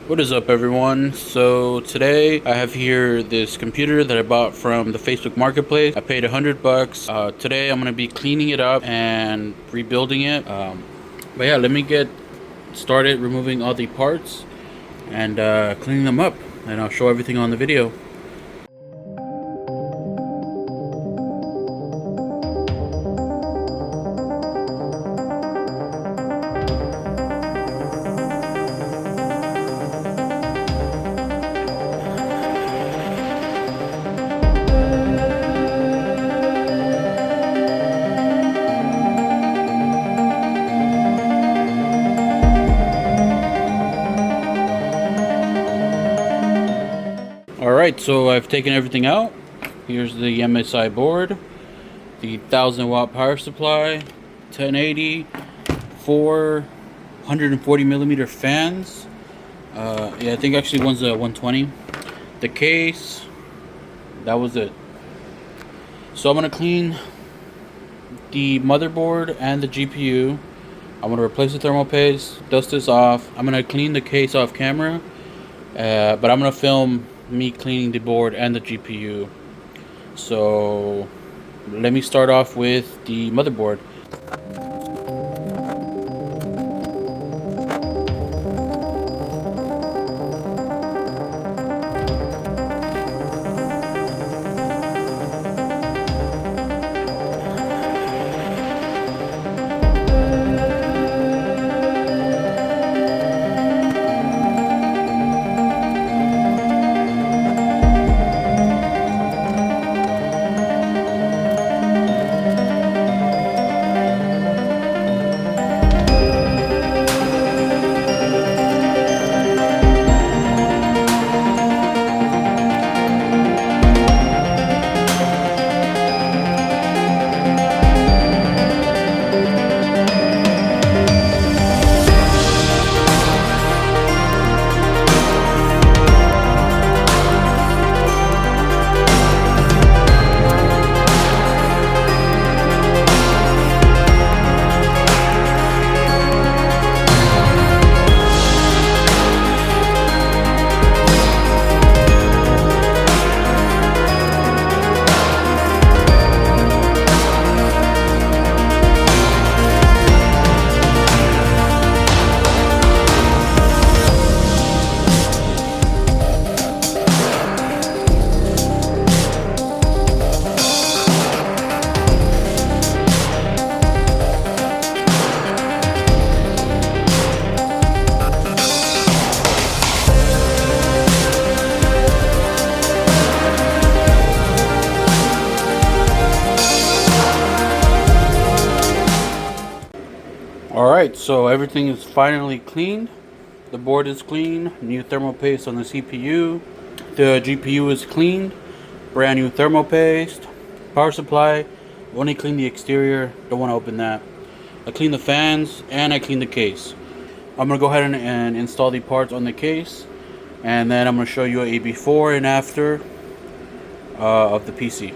What is up, everyone? So today I have here this computer that I bought from the Facebook Marketplace. I paid $100. Today I'm gonna be cleaning it up and rebuilding it. But yeah, let me get started removing all the parts and cleaning them up, and I'll show everything on the video. Alright, so I've taken everything out. Here's the MSI board, the 1000-watt power supply, 1080, 140 millimeter fans. Yeah, I think actually one's a 120. The case, that was it. So I'm gonna clean the motherboard and the GPU. I'm gonna replace the thermal paste, dust this off. I'm gonna clean the case off camera, but I'm gonna film me cleaning the board and the GPU. So let me start off with the motherboard. Alright, so everything is finally cleaned. The board is clean, new thermal paste on the CPU. The GPU is cleaned, brand new thermal paste. Power supply, only cleaned the exterior, don't want to open that. I cleaned the fans and I cleaned the case. I'm going to go ahead and install the parts on the case, and then I'm going to show you a before and after of the PC.